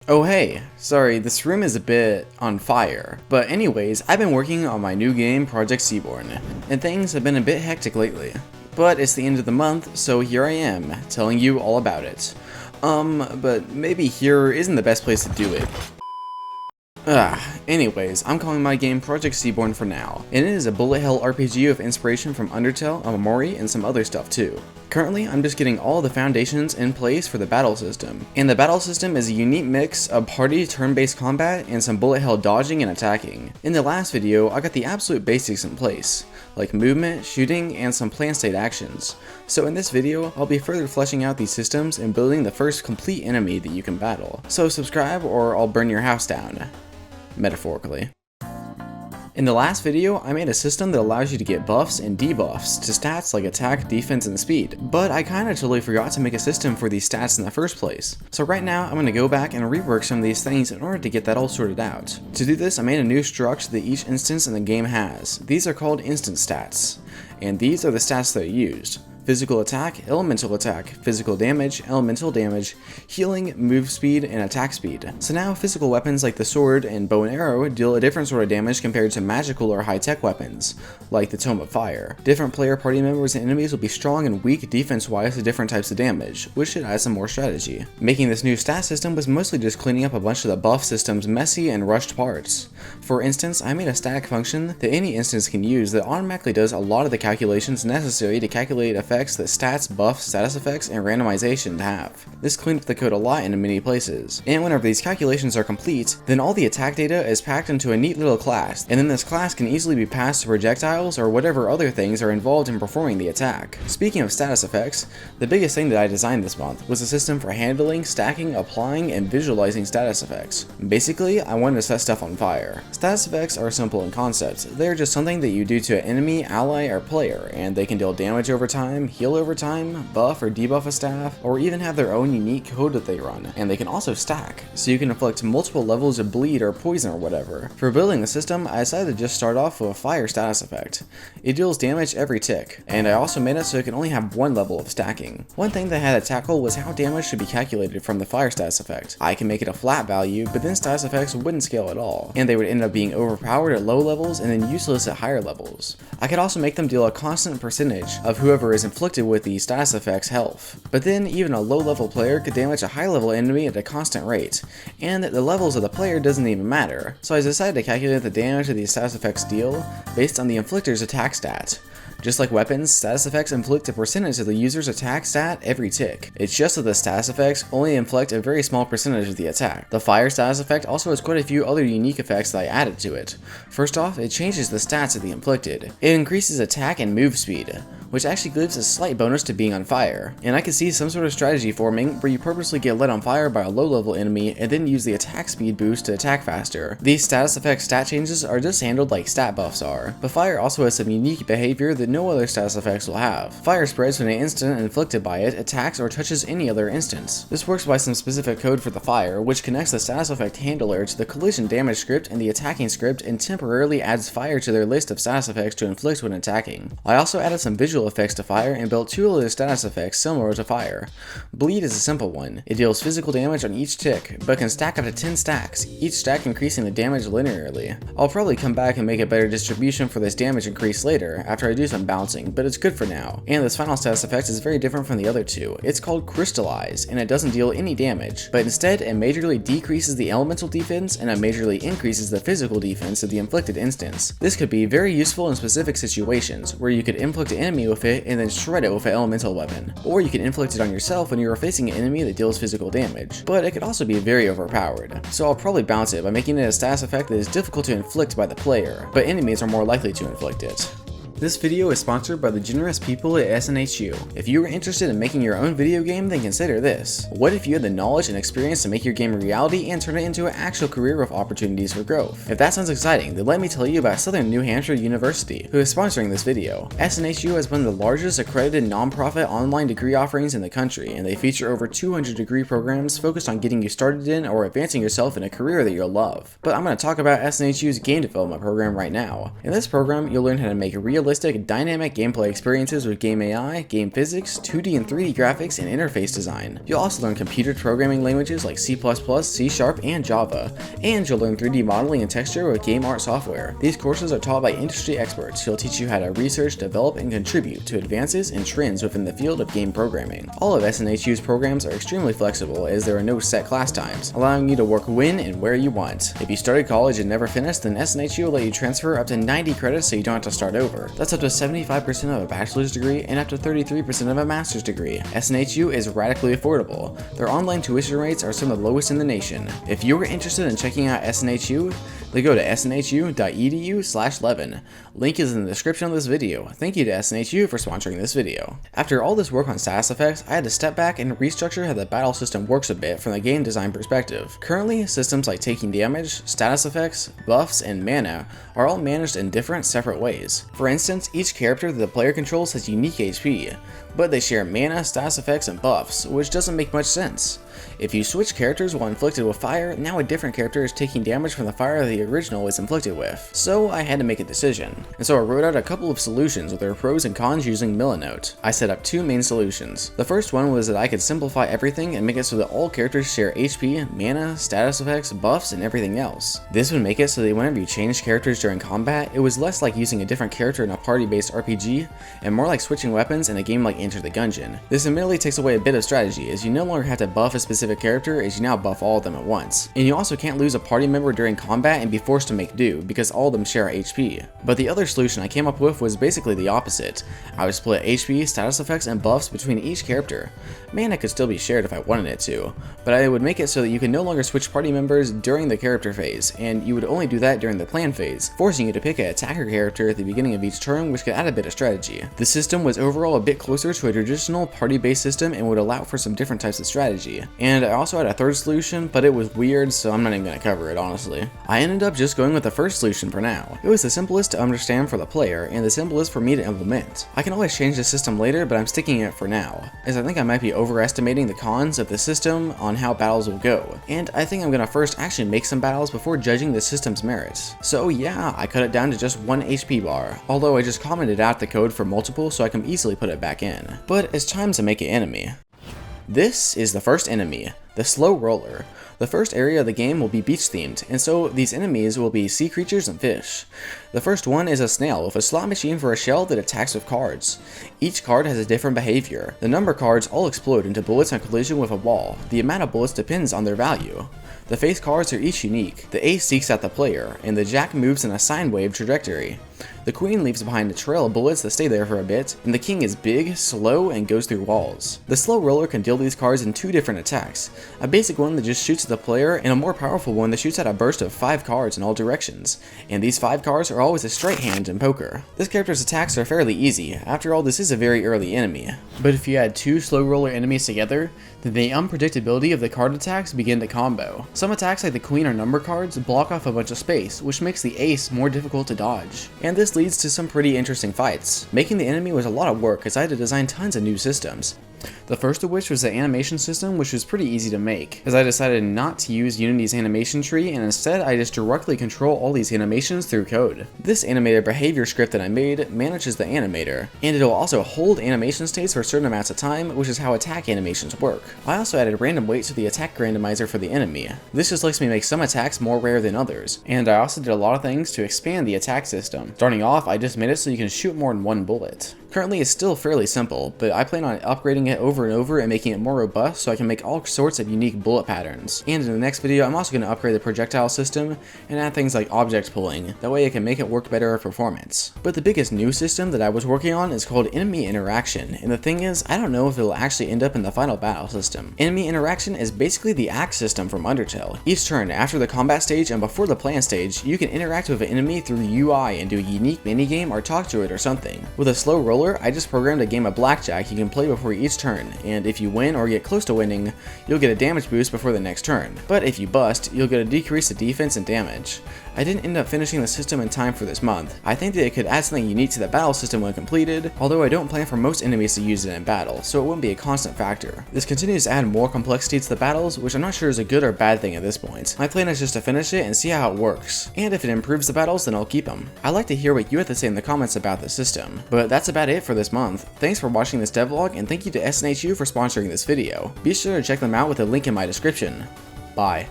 Oh hey, sorry, this room is a bit on fire. But anyways, I've been working on my new game, Project Seaborn, and things have been a bit hectic lately. But it's the end of the month, so here I am, telling you all about it. But maybe here isn't the best place to do it. Anyways, I'm calling my game Project Seaborn for now, and it is a bullet hell RPG with inspiration from Undertale, Amamori, and some other stuff too. Currently, I'm just getting all the foundations in place for the battle system, and the battle system is a unique mix of party turn-based combat and some bullet hell dodging and attacking. In the last video, I got the absolute basics in place, like movement, shooting, and some plan state actions. So in this video, I'll be further fleshing out these systems and building the first complete enemy that you can battle. So subscribe or I'll burn your house down. Metaphorically. In the last video, I made a system that allows you to get buffs and debuffs to stats like attack, defense, and speed, but I kinda totally forgot to make a system for these stats in the first place. So right now, I'm gonna go back and rework some of these things in order to get that all sorted out. To do this, I made a new structure that each instance in the game has. These are called instance stats, and these are the stats that are used. Physical attack, physical damage, elemental damage, healing, move speed, and attack speed. So now physical weapons like the sword and bow and arrow deal a different sort of damage compared to magical or high-tech weapons, like the Tome of Fire. Different player party members and enemies will be strong and weak defense-wise to different types of damage, which should add some more strategy. Making this new stat system was mostly just cleaning up a bunch of the buff system's messy and rushed parts. For instance, I made a static function that any instance can use that automatically does a lot of the calculations necessary to calculate effects that stats, buffs, status effects, and randomization have. This cleaned up the code a lot in many places. And whenever these calculations are complete, then all the attack data is packed into a neat little class, and then this class can easily be passed to projectiles or whatever other things are involved in performing the attack. Speaking of status effects, the biggest thing that I designed this month was a system for handling, stacking, applying, and visualizing status effects. Basically, I wanted to set stuff on fire. Status effects are simple in concept. They're just something that you do to an enemy, ally, or player, and they can deal damage over time, heal over time, buff or debuff a staff, or even have their own unique code that they run. And they can also stack, so you can inflict multiple levels of bleed or poison or whatever. For building the system, I decided to just start off with a fire status effect. It deals damage every tick, and I also made it so it can only have one level of stacking. One thing that I had to tackle was how damage should be calculated from the fire status effect. I can make it a flat value, but then status effects wouldn't scale at all, and they would end up being overpowered at low levels and then useless at higher levels. I could also make them deal a constant percentage of whoever is inflicted with the status effect's health. But then even a low level player could damage a high level enemy at a constant rate, and the levels of the player doesn't even matter. So I decided to calculate the damage that these status effects deal based on the inflictor's attack stat. Just like weapons, status effects inflict a percentage of the user's attack stat every tick. It's just that the status effects only inflict a very small percentage of the attack. The fire status effect also has quite a few other unique effects that I added to it. First off, it changes the stats of the inflicted. It increases attack and move speed, which actually gives a slight bonus to being on fire. And I could see some sort of strategy forming where you purposely get lit on fire by a low level enemy and then use the attack speed boost to attack faster. These status effect stat changes are just handled like stat buffs are, but fire also has some unique behavior that no other status effects will have. Fire spreads when an instant inflicted by it attacks or touches any other instance. This works by some specific code for the fire, which connects the status effect handler to the collision damage script and the attacking script and temporarily adds fire to their list of status effects to inflict when attacking. I also added some visual effects to fire and built two other status effects similar to fire. Bleed is a simple one. It deals physical damage on each tick, but can stack up to 10 stacks, each stack increasing the damage linearly. I'll probably come back and make a better distribution for this damage increase later after I do some balancing, but it's good for now. And this final status effect is very different from the other two. It's called Crystallize, and it doesn't deal any damage, but instead it majorly decreases the elemental defense and it majorly increases the physical defense of the inflicted instance. This could be very useful in specific situations, where you could inflict an enemy with it and then shred it with an elemental weapon. Or you can inflict it on yourself when you are facing an enemy that deals physical damage, but it could also be very overpowered. So I'll probably balance it by making it a status effect that is difficult to inflict by the player, but enemies are more likely to inflict it. This video is sponsored by the generous people at SNHU. If you are interested in making your own video game, then consider this. What if you had the knowledge and experience to make your game a reality and turn it into an actual career with opportunities for growth? If that sounds exciting, then let me tell you about Southern New Hampshire University, who is sponsoring this video. SNHU is one of the largest accredited nonprofit online degree offerings in the country, and they feature over 200 degree programs focused on getting you started in or advancing yourself in a career that you'll love. But I'm going to talk about SNHU's game development program right now. In this program, you'll learn how to make realistic realistic, dynamic gameplay experiences with game AI, game physics, 2D and 3D graphics, and interface design. You'll also learn computer programming languages like C++, C#, and Java, and you'll learn 3D modeling and texture with game art software. These courses are taught by industry experts who will teach you how to research, develop, and contribute to advances and trends within the field of game programming. All of SNHU's programs are extremely flexible as there are no set class times, allowing you to work when and where you want. If you started college and never finished, then SNHU will let you transfer up to 90 credits so you don't have to start over. That's up to 75% of a bachelor's degree and up to 33% of a master's degree. SNHU is radically affordable. Their online tuition rates are some of the lowest in the nation. If you are interested in checking out SNHU, then go to snhu.edu/levin. Link is in the description of this video. Thank you to SNHU for sponsoring this video. After all this work on status effects, I had to step back and restructure how the battle system works a bit from the game design perspective. Currently, systems like taking damage, status effects, buffs, and mana are all managed in different separate ways. For instance, each character that the player controls has unique HP, but they share mana, status effects, and buffs, which doesn't make much sense. If you switch characters while inflicted with fire, now a different character is taking damage from the fire the original is inflicted with. So I had to make a decision, and so I wrote out a couple of solutions with their pros and cons using Milanote. I set up two main solutions. The first one was that I could simplify everything and make it so that all characters share HP, mana, status effects, buffs, and everything else. This would make it so that whenever you change characters during combat, it was less like using a different character in a party-based RPG, and more like switching weapons in a game like Enter the Gungeon. This admittedly takes away a bit of strategy, as you no longer have to buff a specific character, as you now buff all of them at once. And you also can't lose a party member during combat and be forced to make do, because all of them share HP. But the other solution I came up with was basically the opposite. I would split HP, status effects, and buffs between each character. Mana could still be shared if I wanted it to, but I would make it so that you could no longer switch party members during the character phase, and you would only do that during the plan phase, forcing you to pick an attacker character at the beginning of each turn, which could add a bit of strategy. The system was overall a bit closer to a traditional party-based system and would allow for some different types of strategy. And I also had a third solution, but it was weird, so I'm not even going to cover it, honestly. I ended up just going with the first solution for now. It was the simplest to understand for the player, and the simplest for me to implement. I can always change the system later, but I'm sticking it for now, as I think I might be overestimating the cons of the system on how battles will go, and I think I'm going to first actually make some battles before judging the system's merits. So yeah, I cut it down to just 1 HP bar, although I just commented out the code for multiple so I can easily put it back in. But it's time to make an enemy. This is the first enemy, the Slow Roller. The first area of the game will be beach themed, and so these enemies will be sea creatures and fish. The first one is a snail with a slot machine for a shell that attacks with cards. Each card has a different behavior. The number cards all explode into bullets on collision with a wall. The amount of bullets depends on their value. The face cards are each unique. The ace seeks out the player, and the jack moves in a sine wave trajectory. The queen leaves behind a trail of bullets that stay there for a bit, and the king is big, slow, and goes through walls. The slow roller can deal these cards in 2 different attacks, a basic one that just shoots at the player, and a more powerful one that shoots out a burst of 5 cards in all directions, and these 5 cards are always a straight hand in poker. This character's attacks are fairly easy, after all this is a very early enemy. But if you add 2 slow roller enemies together, then the unpredictability of the card attacks begin to combo. Some attacks like the queen or number cards block off a bunch of space, which makes the ace more difficult to dodge. And this leads to some pretty interesting fights. Making the enemy was a lot of work as I had to design tons of new systems. The first of which was the animation system, which was pretty easy to make, as I decided not to use Unity's animation tree, and instead I just directly control all these animations through code. This animator behavior script that I made manages the animator, and it will also hold animation states for certain amounts of time, which is how attack animations work. I also added random weight to the attack randomizer for the enemy. This just lets me make some attacks more rare than others, and I also did a lot of things to expand the attack system. Starting off, I just made it so you can shoot more than 1 bullet. Currently it's still fairly simple, but I plan on upgrading it over and over and making it more robust so I can make all sorts of unique bullet patterns. And in the next video, I'm also going to upgrade the projectile system and add things like object pulling, that way I can make it work better at performance. But the biggest new system that I was working on is called enemy interaction, and the thing is, I don't know if it'll actually end up in the final battle system. Enemy interaction is basically the axe system from Undertale. Each turn, after the combat stage and before the plan stage, you can interact with an enemy through the UI and do a unique minigame or talk to it or something. With a slow roll controller, I just programmed a game of blackjack you can play before each turn, and if you win or get close to winning, you'll get a damage boost before the next turn. But if you bust, you'll get a decrease of defense and damage. I didn't end up finishing the system in time for this month. I think that it could add something unique to the battle system when completed, although I don't plan for most enemies to use it in battle, so it wouldn't be a constant factor. This continues to add more complexity to the battles, which I'm not sure is a good or bad thing at this point. My plan is just to finish it and see how it works, and if it improves the battles, then I'll keep them. I'd like to hear what you have to say in the comments about the system. But that's about it for this month. Thanks for watching this devlog, and thank you to SNHU for sponsoring this video. Be sure to check them out with a link in my description. Bye.